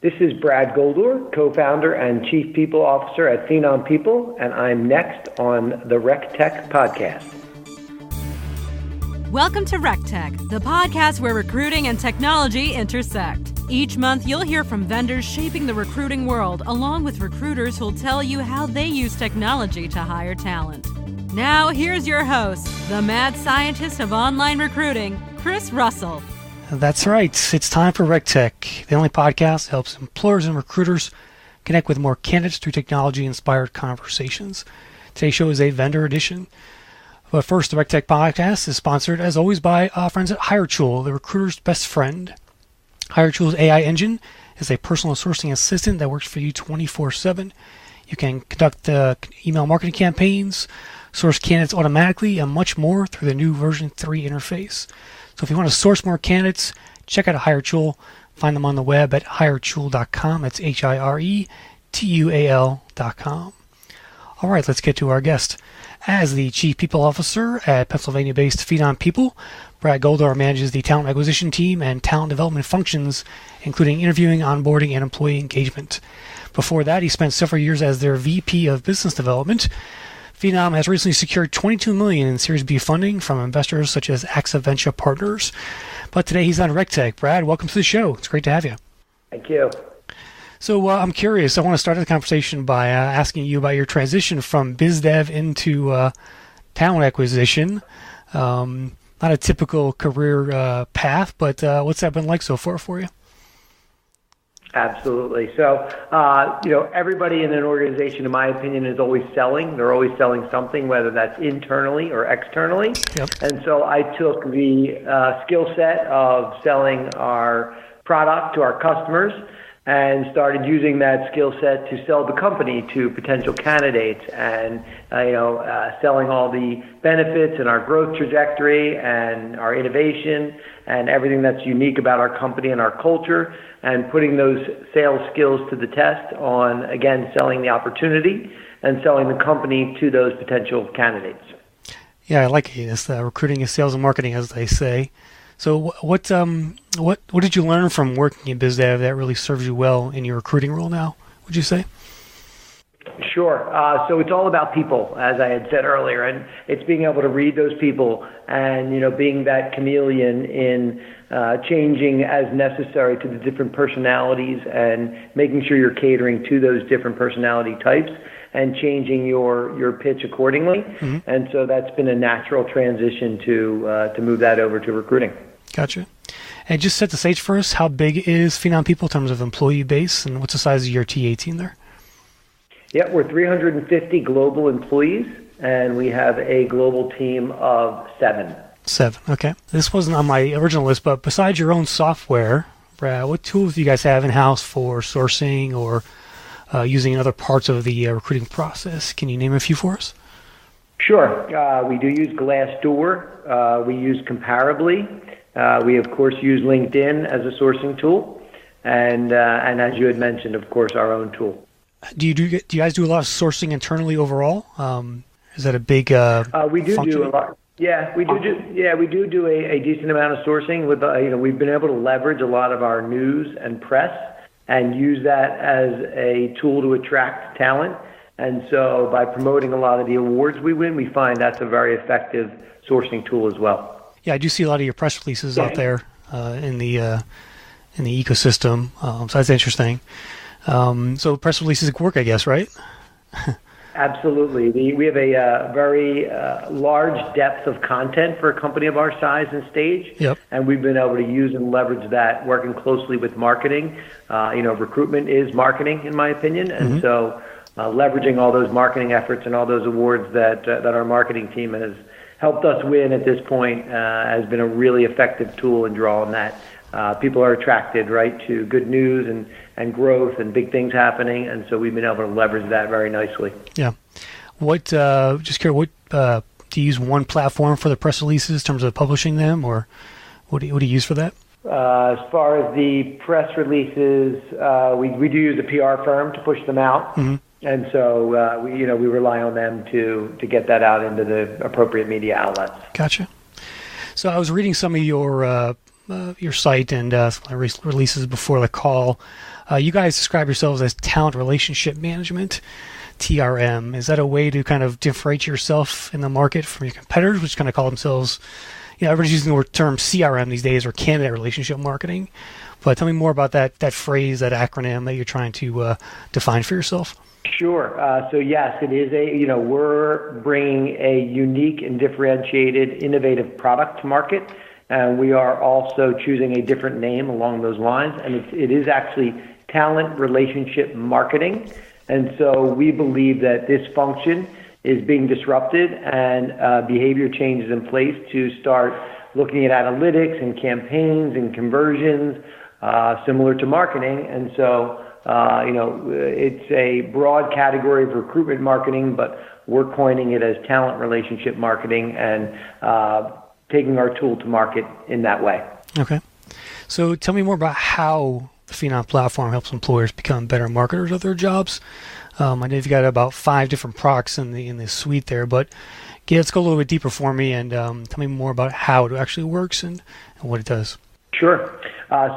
This is Brad Goldoor, co-founder and chief people officer at Phenom People, and I'm next on the RecTech podcast. Welcome to RecTech, the podcast where recruiting and technology intersect. Each month, you'll hear from vendors shaping the recruiting world, along with recruiters who'll tell you how they use technology to hire talent. Now, here's your host, the mad scientist of online recruiting, Chris Russell. That's right. It's time for RecTech, the only podcast that helps employers and recruiters connect with more candidates through technology-inspired conversations. Today's show is a vendor edition. But first, the RecTech podcast is sponsored, as always, by friends at HireTool, the recruiter's best friend. HireTool's AI engine is a personal sourcing assistant that works for you 24/7. You can conduct email marketing campaigns, source candidates automatically, and much more through the new version 3 interface. So if you want to source more candidates, check out HireTool. Find them on the web at hiretool.com. That's HireTual.com. All right, let's get to our guest. As the Chief People Officer at Pennsylvania-based Phenom People, Brad Goldoor manages the talent acquisition team and talent development functions, including interviewing, onboarding, and employee engagement. Before that, he spent several years as their VP of Business Development. Phenom has recently secured $22 million in Series B funding from investors such as Axa Venture Partners. But today he's on RecTech. Brad, welcome to the show. It's great to have you. Thank you. So I'm curious. I want to start the conversation by asking you about your transition from biz dev into talent acquisition. Not a typical career path, but what's that been like so far for you? Absolutely. So, everybody in an organization, in my opinion, is always selling. They're always selling something, whether that's internally or externally. Yep. And so I took the skill set of selling our product to our customers and started using that skill set to sell the company to potential candidates and, selling all the benefits and our growth trajectory and our innovation and everything that's unique about our company and our culture, and putting those sales skills to the test on, again, selling the opportunity and selling the company to those potential candidates. Yeah, I like it. It's recruiting is sales and marketing, as they say. So what did you learn from working in biz dev that really serves you well in your recruiting role now, would you say? Sure. So it's all about people, as I had said earlier, and it's being able to read those people and, being that chameleon in changing as necessary to the different personalities and making sure you're catering to those different personality types and changing your pitch accordingly. Mm-hmm. And so that's been a natural transition to move that over to recruiting. Gotcha. And just set the stage for us. How big is Phenom People in terms of employee base, and what's the size of your TA team there? Yeah, we're 350 global employees, and we have a global team of 7. 7, okay. This wasn't on my original list, but besides your own software, Brad, what tools do you guys have in-house for sourcing or using in other parts of the recruiting process? Can you name a few for us? Sure. We do use Glassdoor. We use Comparably. We, of course, use LinkedIn as a sourcing tool. And as you had mentioned, of course, our own tool. Do you guys do a lot of sourcing internally overall? Is that a big we do function? Do a lot. Yeah, we do a decent amount of sourcing. With we've been able to leverage a lot of our news and press and use that as a tool to attract talent. And so by promoting a lot of the awards we win, we find that's a very effective sourcing tool as well. Yeah, I do see a lot of your press releases out there in the ecosystem. So that's interesting. So press releases work, I guess, right? Absolutely. We have a very large depth of content for a company of our size and stage. Yep. And we've been able to use and leverage that, working closely with marketing. Recruitment is marketing, in my opinion. And so leveraging all those marketing efforts and all those awards that our marketing team has helped us win at this point has been a really effective tool in drawing that. People are attracted, right, to good news and growth and big things happening, and so we've been able to leverage that very nicely. Yeah. Just curious, do you use one platform for the press releases in terms of publishing them, or what do you use for that? As far as the press releases, we do use a PR firm to push them out. Mm-hmm. And so we rely on them to get that out into the appropriate media outlets. Gotcha. So I was reading some of your your site and some of the releases before the call. You guys describe yourselves as talent relationship management, TRM. Is that a way to kind of differentiate yourself in the market from your competitors, which kind of call themselves, everybody's using the term CRM these days, or candidate relationship marketing? But tell me more about that phrase, that acronym that you're trying to define for yourself. Sure. So yes, it is we're bringing a unique and differentiated, innovative product to market. And we are also choosing a different name along those lines. And it is actually talent relationship marketing. And so we believe that this function is being disrupted and behavior change is in place to start looking at analytics and campaigns and conversions similar to marketing. And so, it's a broad category of recruitment marketing, but we're coining it as talent relationship marketing and taking our tool to market in that way. Okay. So tell me more about how the Phenom platform helps employers become better marketers of their jobs. I know you've got about 5 different products in the suite there, but let's go a little bit deeper for me and tell me more about how it actually works and what it does. Sure.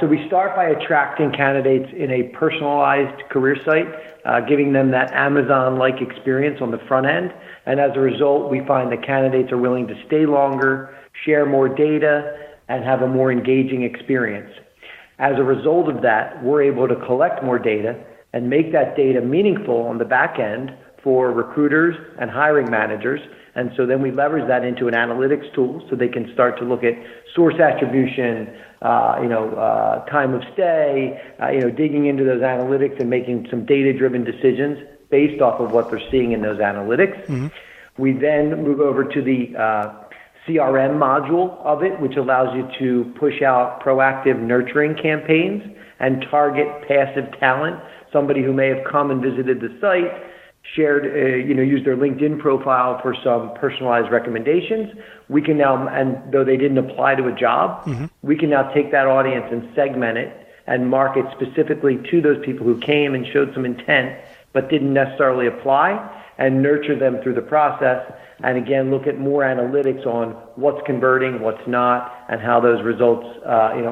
So we start by attracting candidates in a personalized career site, giving them that Amazon-like experience on the front end. And as a result, we find that candidates are willing to stay longer, share more data, and have a more engaging experience. As a result of that, we're able to collect more data and make that data meaningful on the back end for recruiters and hiring managers. And so then we leverage that into an analytics tool so they can start to look at source attribution, time of stay, digging into those analytics and making some data-driven decisions based off of what they're seeing in those analytics. Mm-hmm. We then move over to the CRM module of it, which allows you to push out proactive nurturing campaigns and target passive talent, somebody who may have come and visited the site, shared, used their LinkedIn profile for some personalized recommendations. We can now, and though they didn't apply to a job, mm-hmm. we can now take that audience and segment it and market specifically to those people who came and showed some intent but didn't necessarily apply, and nurture them through the process. And again, look at more analytics on what's converting, what's not, and how those results,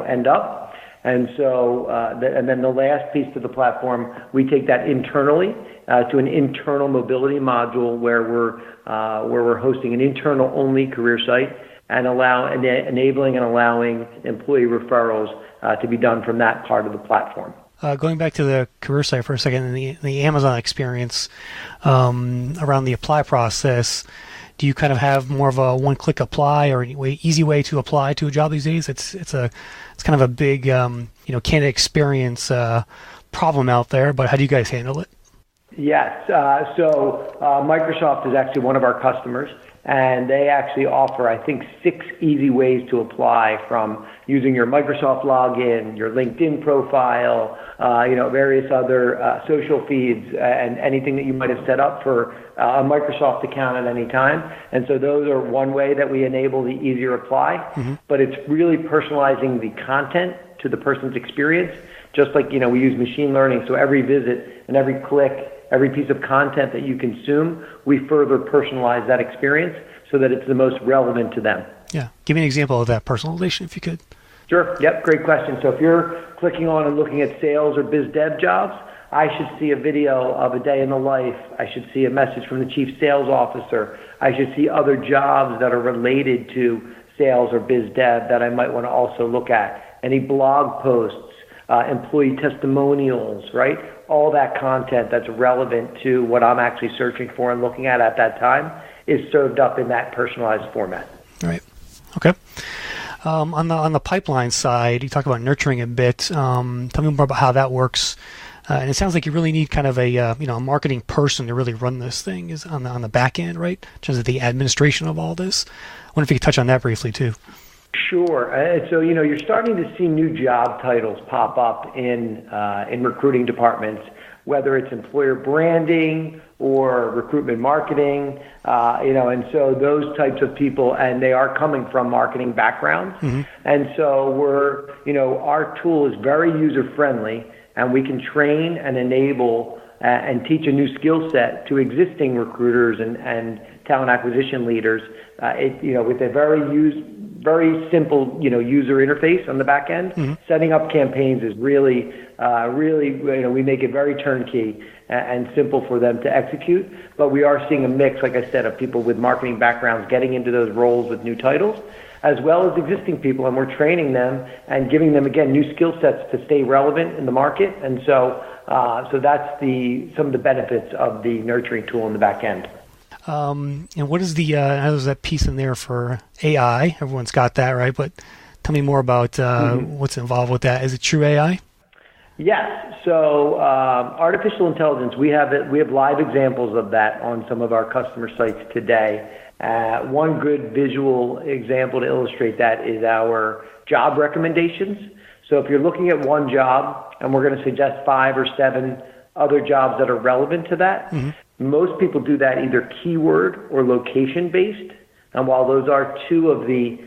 end up. And so, and then the last piece to the platform, we take that internally to an internal mobility module where we're hosting an internal-only career site and enabling and allowing employee referrals to be done from that part of the platform. Going back to the career site for a second, and the Amazon experience around the apply process, do you kind of have more of a one-click apply or easy way to apply to a job these days? It's kind of a big candidate experience problem out there, but how do you guys handle it? Yes. So Microsoft is actually one of our customers, and they actually offer, I think, 6 easy ways to apply, from using your Microsoft login, your LinkedIn profile, various other social feeds, and anything that you might have set up for a Microsoft account at any time. And so those are one way that we enable the easier apply, mm-hmm. but it's really personalizing the content to the person's experience, just like, we use machine learning. So every visit and every click, every piece of content that you consume, we further personalize that experience so that it's the most relevant to them. Yeah. Give me an example of that personalization, if you could. Sure. Yep. Great question. So if you're clicking on and looking at sales or biz dev jobs, I should see a video of a day in the life. I should see a message from the chief sales officer. I should see other jobs that are related to sales or biz dev that I might want to also look at. Any blog posts, employee testimonials, right? All that content that's relevant to what I'm actually searching for and looking at that time is served up in that personalized format. Right. Okay. On the pipeline side, you talk about nurturing a bit. Tell me more about how that works. And it sounds like you really need kind of a marketing person to really run this thing is on the back end, right? In terms of the administration of all this. I wonder if you could touch on that briefly too. Sure. So, you're starting to see new job titles pop up in recruiting departments, whether it's employer branding or recruitment marketing, and so those types of people, and they are coming from marketing backgrounds. Mm-hmm. And so our tool is very user friendly, and we can train and enable and teach a new skill set to existing recruiters and talent acquisition leaders, with a very simple, user interface on the back end. Setting up campaigns is really, we make it very turnkey and simple for them to execute. But we are seeing a mix, like I said, of people with marketing backgrounds getting into those roles with new titles, as well as existing people, and we're training them and giving them, again, new skill sets to stay relevant in the market. And so that's some of the benefits of the nurturing tool in the back end. And what is I know there's that piece in there for AI. Everyone's got that, right? But tell me more about what's involved with that. Is it true AI? Yes. So artificial intelligence, we have live examples of that on some of our customer sites today. One good visual example to illustrate that is our job recommendations. So if you're looking at one job and we're going to suggest 5 or 7 other jobs that are relevant to that, most people do that either keyword or location based. And while those are 2 of the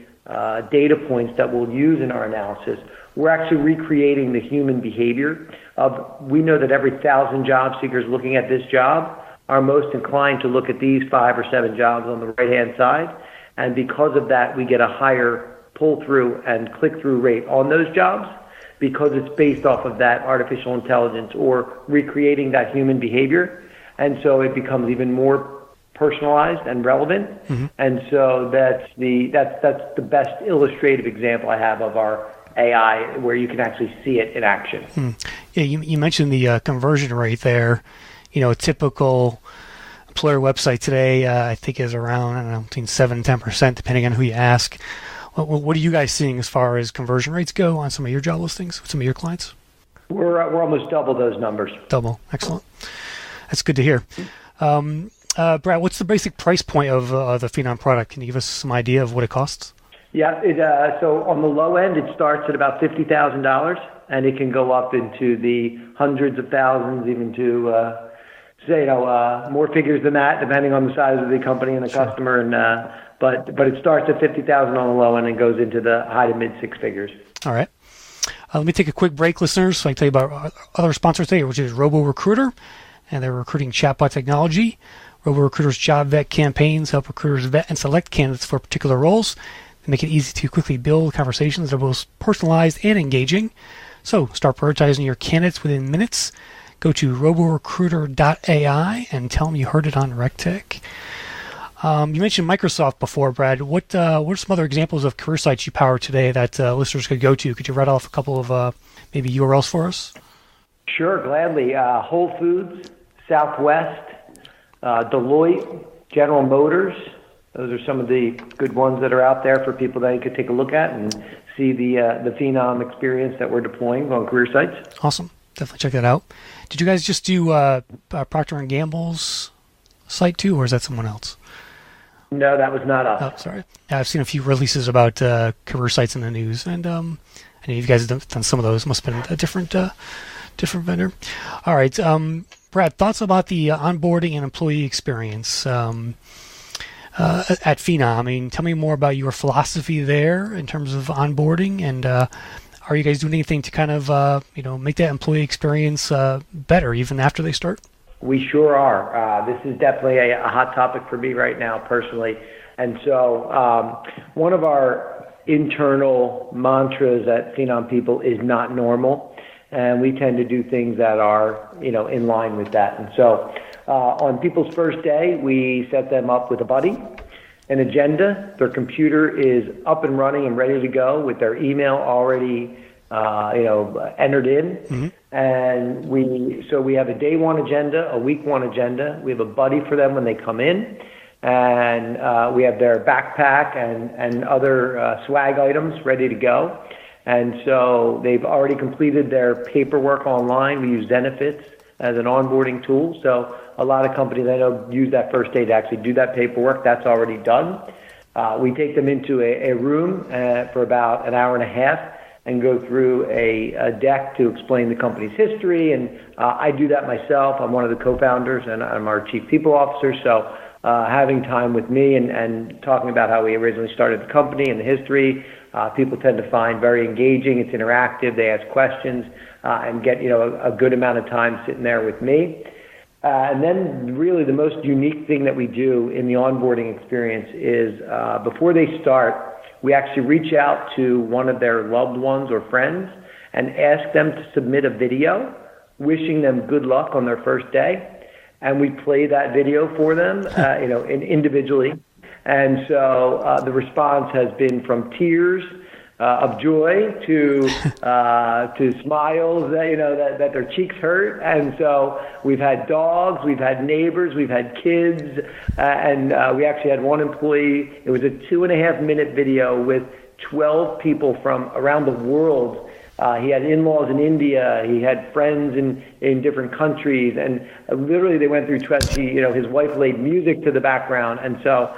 data points that we'll use in our analysis, we're actually recreating the human behavior we know that every 1,000 job seekers looking at this job are most inclined to look at these 5 or 7 jobs on the right-hand side. And because of that, we get a higher pull-through and click-through rate on those jobs because it's based off of that artificial intelligence or recreating that human behavior. And so it becomes even more personalized and relevant. And so that's the best illustrative example I have of our AI where you can actually see it in action. Yeah, you mentioned the conversion rate there. A typical employer website today, I think, is around, between 7 and 10%, depending on who you ask. What are you guys seeing as far as conversion rates go on some of your job listings with some of your clients? We're almost double those numbers. Double. Excellent. That's good to hear. Brad, what's the basic price point of the Phenom product? Can you give us some idea of what it costs? Yeah, so on the low end, it starts at about $50,000, and it can go up into the hundreds of thousands, even to more figures than that, depending on the size of the company and the customer. And but it starts at $50,000 on the low end and goes into the high to mid 6 figures. All right. Let me take a quick break, listeners, so I can tell you about our other sponsors today, which is RoboRecruiter and their recruiting chatbot technology. RoboRecruiter's job vet campaigns help recruiters vet and select candidates for particular roles. They make it easy to quickly build conversations that are both personalized and engaging. So start prioritizing your candidates within minutes. Go to roborecruiter.ai and tell them you heard it on RecTech. You mentioned Microsoft before, Brad. What are some other examples of career sites you power today that listeners could go to? Could you write off a couple of maybe URLs for us? Sure, gladly. Whole Foods, Southwest, Deloitte, General Motors. Those are some of the good ones that are out there for people that you could take a look at and see the Phenom experience that we're deploying on career sites. Awesome. Definitely check that out. Did you guys just do Procter & Gamble's site too, or is that someone else? No, that was not us. Oh, sorry. I've seen a few releases about career sites in the news, and I know you guys have done some of those. Must have been a different vendor. All right. Brad, thoughts about the onboarding and employee experience at Phenom? I mean, tell me more about your philosophy there in terms of onboarding, and are you guys doing anything to kind of make that employee experience better even after they start? We sure are. This is definitely a hot topic for me right now personally. And so one of our internal mantras at Phenom People is not normal. And we tend to do things that are, in line with that. And so on people's first day, we set them up with a buddy, an agenda. Their computer is up and running and ready to go with their email already entered in. Mm-hmm. And we have a day one agenda, a week one agenda. We have a buddy for them when they come in. And we have their backpack and other swag items ready to go. And so they've already completed their paperwork online. We use Zenefits as an onboarding tool. So a lot of companies I know use that first day to actually do that paperwork. That's already done. We take them into a room for about an hour and a half and go through a deck to explain the company's history. And I do that myself. I'm one of the co-founders and I'm our chief people officer. So having time with me and talking about how we originally started the company and the history, people tend to find very engaging. It's interactive. They ask questions and get a good amount of time sitting there with me. And then really the most unique thing that we do in the onboarding experience is before they start, we actually reach out to one of their loved ones or friends and ask them to submit a video wishing them good luck on their first day. And we play that video for them, individually. And so the response has been from tears of joy to smiles that their cheeks hurt. And so we've had dogs, we've had neighbors, we've had kids, and we actually had one employee. It was a 2.5-minute video with 12 people from around the world. He had in-laws in India. He had friends in different countries, and literally they went through 20. His wife laid music to the background, and so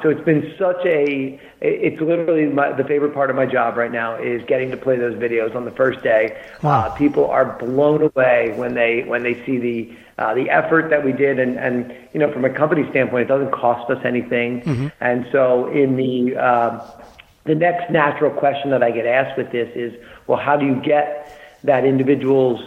it's been such a. It's literally the favorite part of my job right now is getting to play those videos on the first day. Wow. People are blown away when they see the effort that we did, and from a company standpoint, it doesn't cost us anything, Mm-hmm. and so in the next natural question that I get asked with this is, well, how do you get that individual's,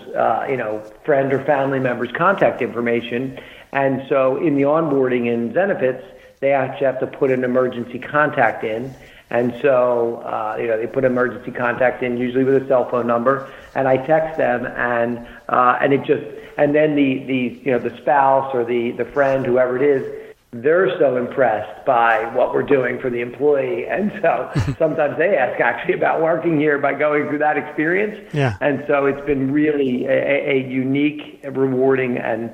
friend or family member's contact information? And so in the onboarding in Zenefits, they actually have to put an emergency contact in. And so, they put emergency contact in, usually with a cell phone number, and I text them, and then the spouse or the friend, whoever it is, they're so impressed by what we're doing for the employee. And so sometimes they ask actually about working here by going through that experience. Yeah. And so it's been really a unique, rewarding, and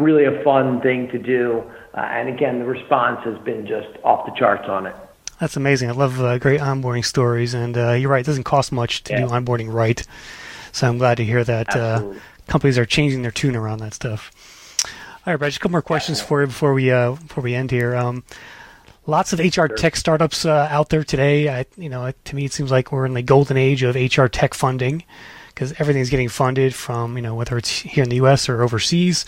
really a fun thing to do. And again, the response has been just off the charts on it. That's amazing. I love great onboarding stories. And you're right, it doesn't cost much to do onboarding right. So I'm glad to hear that companies are changing their tune around that stuff. All right, Brad, just a couple more questions for you before we end here. Lots of HR tech startups out there today. To me, it seems like we're in the golden age of HR tech funding because everything's getting funded from, whether it's here in the U.S. or overseas.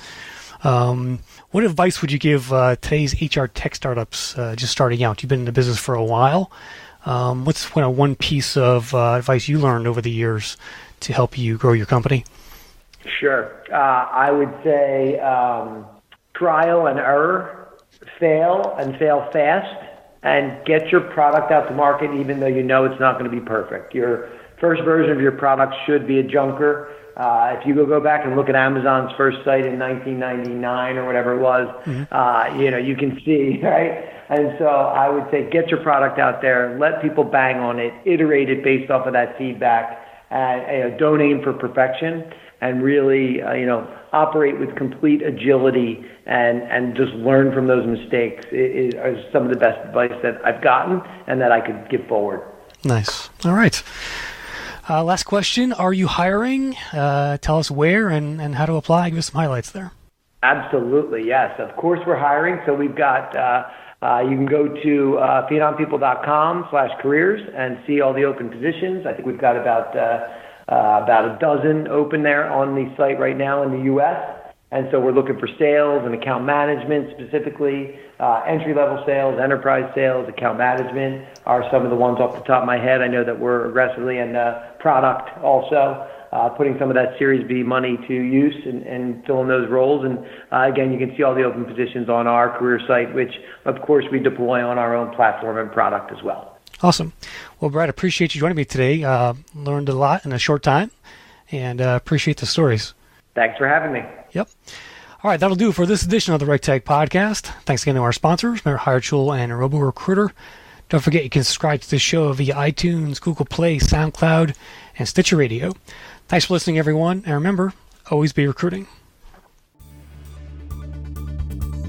What advice would you give today's HR tech startups just starting out? You've been in the business for a while. What's one piece of advice you learned over the years to help you grow your company? Sure. I would say trial and error, fail and fail fast, and get your product out to market even though it's not going to be perfect. Your first version of your product should be a junker. If you go back and look at Amazon's first site in 1999 or whatever it was, you can see, right? And so I would say get your product out there, let people bang on it, iterate it based off of that feedback, and don't aim for perfection. And really, operate with complete agility and just learn from those mistakes is some of the best advice that I've gotten and that I could give forward. Nice. All right. Last question. Are you hiring? Tell us where and how to apply. Give us some highlights there. Absolutely. Yes. Of course, we're hiring. So we've got, you can go to phenomppeople.com/careers and see all the open positions. I think we've got about a dozen open there on the site right now in the U.S. And so we're looking for sales and account management specifically, entry-level sales, enterprise sales, account management are some of the ones off the top of my head. I know that we're aggressively in product also, putting some of that Series B money to use and filling those roles. And again, you can see all the open positions on our career site, which of course we deploy on our own platform and product as well. Awesome. Well, Brad, appreciate you joining me today. Learned a lot in a short time, and appreciate the stories. Thanks for having me. Yep. All right, that'll do it for this edition of the RecTech Podcast. Thanks again to our sponsors, HireTool and RoboRecruiter. Don't forget you can subscribe to this show via iTunes, Google Play, SoundCloud, and Stitcher Radio. Thanks for listening, everyone, and remember, always be recruiting.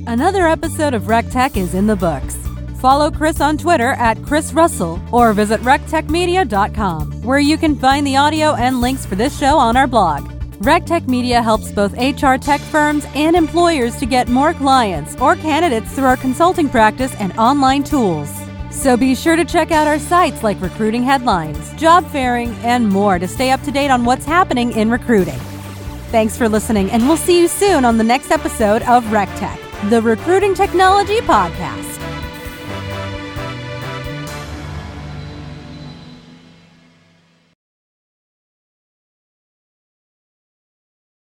Another episode of RecTech is in the books. Follow Chris on Twitter at Chris Russell or visit rectechmedia.com, where you can find the audio and links for this show on our blog. RecTech Media helps both HR tech firms and employers to get more clients or candidates through our consulting practice and online tools. So be sure to check out our sites like recruiting headlines, job fairing, and more to stay up to date on what's happening in recruiting. Thanks for listening, and we'll see you soon on the next episode of RecTech, the Recruiting Technology Podcast.